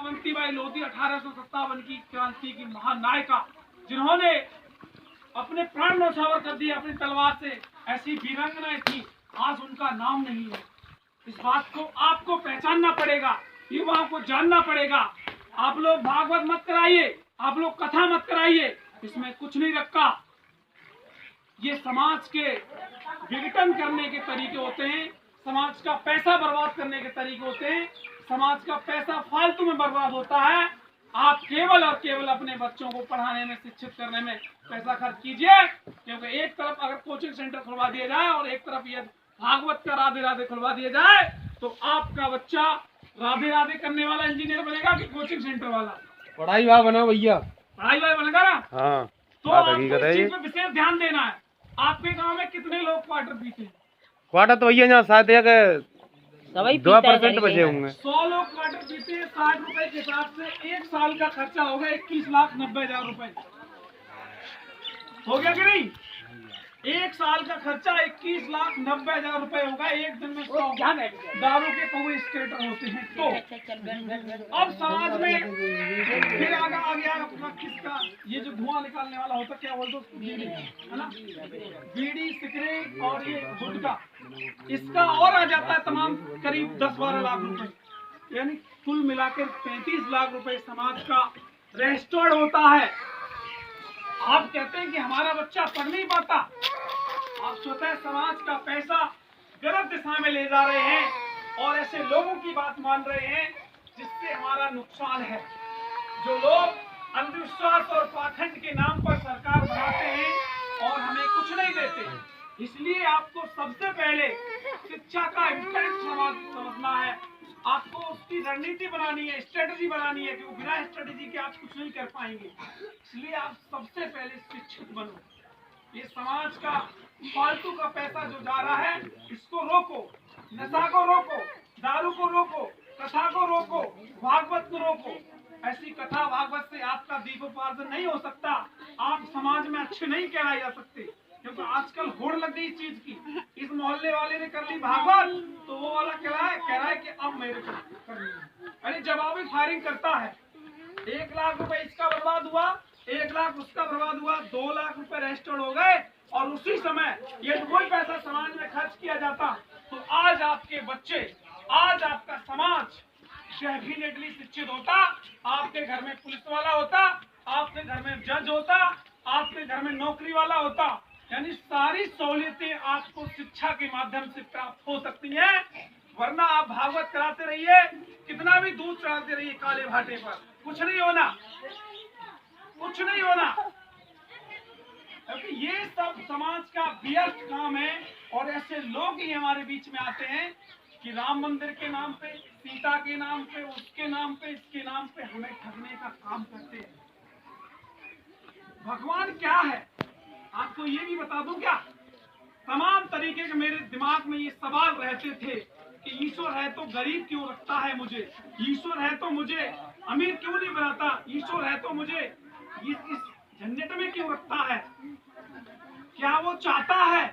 अवंतीबाई लोधी 1857 की क्रांति की महानायिका, जिन्होंने अपने प्राण न्यौछावर कर दिए अपनी तलवार से, ऐसी वीरांगनाएं थी, आज उनका नाम नहीं है। इस बात को आपको पहचानना पड़ेगा, युवाओं को जानना पड़ेगा। आप लोग भागवत मत कराइए, आप लोग कथा मत कराइए, इसमें कुछ नहीं रखा। ये समाज के विघटन करने के तरीके होते हैं, समाज का पैसा बर्बाद करने के तरीके होते हैं, समाज का पैसा फालतू में बर्बाद होता है। आप केवल और केवल अपने बच्चों को पढ़ाने में, शिक्षित करने में पैसा खर्च कीजिए, क्योंकि एक तरफ अगर कोचिंग सेंटर खुलवा दिया जाए और एक तरफ ये भागवत का राधे राधे खुलवा दिया जाए, तो आपका बच्चा राधे राधे करने वाला इंजीनियर बनेगा कि कोचिंग सेंटर वाला? पढ़ाई वाला बना भैया, पढ़ाई वाला बनेगा ना। हाँ, तो आपको इस चीज पे विशेष ध्यान देना है। आपके गांव में कितने लोग क्वार्टर पीते हैं? क्वार्टर तो भैया यहाँ शायद 2% बचे होंगे। 100 लोग क्वार्टर पीते हैं। 60 रुपए के हिसाब से 1 साल का खर्चा होगा 21,90,000 रुपए। हो गया कि नहीं? 1 साल का खर्चा 21,90,000 रुपए होगा। एक दिन में 100 दारू के पौवे स्केटर होते हैं। तो अब समाज में फिर आ गया अपना किसका, ये जो धुआं निकालने वाला होता, क्या बोलते हैं, बीड़ी, है ना, बीड़ी, सिगरेट और ये गुटखा, इसका और आ जाता है तमाम करीब 10-12 लाख रुपए, यानी कुल मिलाकर 35 लाख रुपए समाज का रेस्टोर्ड होता है। आप कहते हैं कि हमारा बच्चा पढ़ नहीं पाता, आप स्वतः समाज का पैसा गलत दिशा में ले जा रहे हैं और ऐसे लोगों की बात मान रहे हैं जिससे हमारा नुकसान है। जो लोग अंधविश्वास और पाखंड के नाम पर सरकार बनाते हैं और हमें कुछ नहीं देते, इसलिए आपको सबसे पहले शिक्षा का इम्पैक्ट समझना है। आपको उसकी रणनीति बनानी है, स्ट्रेटजी बनानी है, क्योंकि बिना स्ट्रेटजी के आप कुछ नहीं कर पाएंगे। इसलिए आप सबसे पहले शिक्षित बनो। ये समाज का फालतू का पैसा जो जा रहा है, इसको रोको, नशा को रोको, दारू को रोको, कथा को रोको, भागवत को रोको। ऐसी कथा भागवत से आपका दीपोपार्जन नहीं हो सकता, आप समाज में अच्छे नहीं कहलाए जा सकते, क्योंकि आजकल होड़ लग गई इस चीज की। इस मोहल्ले वाले ने कर ली भागवत, तो वो वाला कह रहा है कि अब मेरे को करनी है। अरे जवाबी फायरिंग करता है, 1 लाख रुपए इसका बर्बाद हुआ, 1 लाख उसका बर्बाद हुआ, 2 लाख रुपए रेस्टोर्ड हो गए, और उसी समय ये कोई पैसा समाज में खर्च किया जाता, तो आज आपके बच्चे, आज आपका समाज डेफिनेटली शिक्षित होता। आपके घर में पुलिस वाला होता, आपके घर में जज होता, आपके घर में नौकरी वाला होता। यानी सारी सहूलियतें आपको शिक्षा के माध्यम से प्राप्त हो सकती हैं। वरना आप भागवत कराते रहिए, कितना भी दूध चढ़ाते रहिए काले भाटे पर, कुछ नहीं होना, कुछ नहीं होना। क्योंकि ये सब समाज का व्यर्थ काम है, और ऐसे लोग ही हमारे बीच में आते हैं कि राम मंदिर के नाम पे, सीता के नाम पे, उसके नाम पे, इसके नाम पे हमें ठगने का काम करते हैं। भगवान क्या है आपको ये भी बता दूं क्या? तमाम तरीके के मेरे दिमाग में ये सवाल रहते थे कि ईश्वर है तो गरीब क्यों रखता है मुझे, ईश्वर है तो मुझे अमीर क्यों नहीं बनाता, ईश्वर है तो मुझे इस झंझट में क्यों रखता है, क्या वो चाहता है?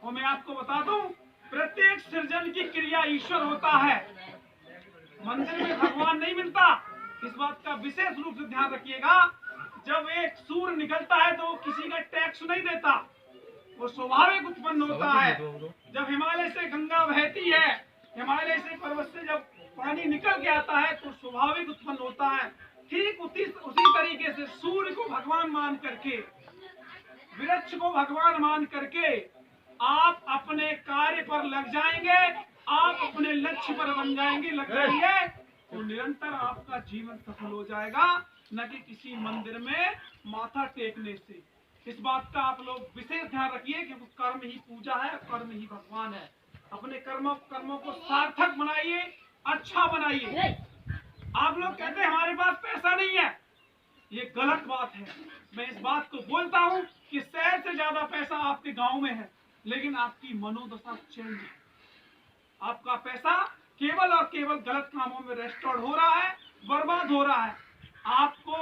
वो मैं आपको बता दूं, प्रत्येक सृजन की क्रिया ईश्वर होता है। मंदिर में भगवान नहीं मिलता, इस बात का विशेष रूप से ध्यान रखिएगा। जब एक सूर्य निकलता है तो किसी का टैक्स नहीं देता, वो स्वाभाविक उत्पन्न होता है। जब हिमालय से गंगा बहती है, हिमालय से पर्वत से जब पानी निकल के आता है, तो स्वाभाविक उत्पन्न होता है। ठीक उसी तरीके से सूर्य को भगवान मान करके, वृक्ष को भगवान मान करके आप अपने कार्य पर लग जाएंगे, आप अपने लक्ष्य पर बन जाएंगे, लग जाएंगे, तो निरंतर आपका जीवन सफल हो जाएगा, न कि किसी मंदिर में माथा टेकने से। इस बात का आप लोग विशेष ध्यान रखिए, क्योंकि कर्म ही पूजा है, कर्म ही भगवान है। अपने कर्मों को सार्थक बनाइए, अच्छा बनाइए। आप लोग कहते हैं हमारे पास पैसा नहीं है, ये गलत बात है। मैं इस बात को बोलता हूँ कि शहर से ज्यादा पैसा आपके गांव में है, लेकिन आपकी मनोदशा चेंज है। आपका पैसा केवल और केवल गलत कामों में रेस्टोर्ड हो रहा है, बर्बाद हो रहा है। आपको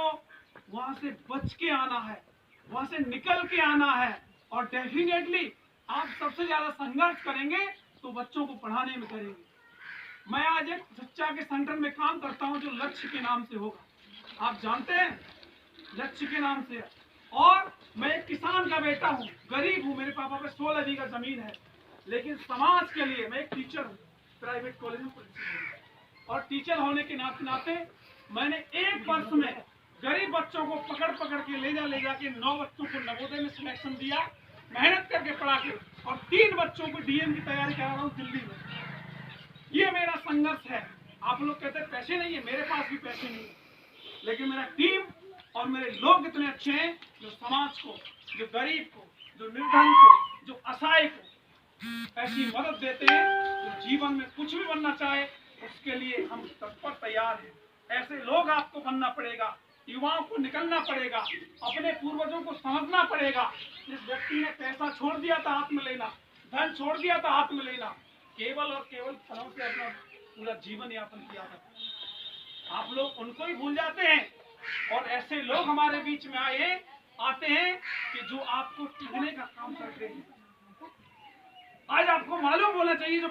वहां से बच के आना है, वहां से निकल के आना है, और डेफिनेटली आप सबसे ज्यादा संघर्ष करेंगे तो बच्चों को पढ़ाने में करेंगे। मैं आज एक शिक्षा के संगठन में काम करता हूं जो लक्ष्य के नाम से होगा। आप जानते हैं, लक्ष्य के नाम से। और मैं एक किसान का बेटा हूं, गरीब हूं, मेरे पापा पे 16 बीघा जमीन है, लेकिन समाज के लिए मैं एक टीचर हूं, प्राइवेट कॉलेज में प्रिंसिपल हूं। और टीचर होने के नाते मैंने एक वर्ष में गरीब बच्चों को पकड़ पकड़ के ले जाके 9 बच्चों को नवोदय में सिलेक्शन दिया, मेहनत करके पढ़ा के, और 3 बच्चों को डीएम की तैयारी करा रहा हूँ दिल्ली में। ये मेरा संघर्ष है। आप लोग कहते हैं पैसे नहीं है, मेरे पास भी पैसे नहीं है, लेकिन मेरा टीम और मेरे लोग इतने अच्छे हैं जो समाज को, जो गरीब को, जो निर्धन को, जो असहाय को ऐसी मदद देते हैं। जो जीवन में कुछ भी बनना चाहे उसके लिए हम तत्पर तैयार हैं। ऐसे लोग आपको बनना पड़ेगा, युवाओं को निकलना पड़ेगा, अपने पूर्वजों को समझना पड़ेगा। जिस व्यक्ति ने पैसा छोड़ दिया था हाथ में लेना, धन छोड़ दिया था हाथ में लेना, केवल और केवल फलों से अपना पूरा जीवन यापन किया था, आप लोग उनको ही भूल जाते हैं। और ऐसे लोग हमारे बीच में आते हैं कि जो आपको ठगने का काम करते हैं। आज आपको मालूम होना चाहिए जो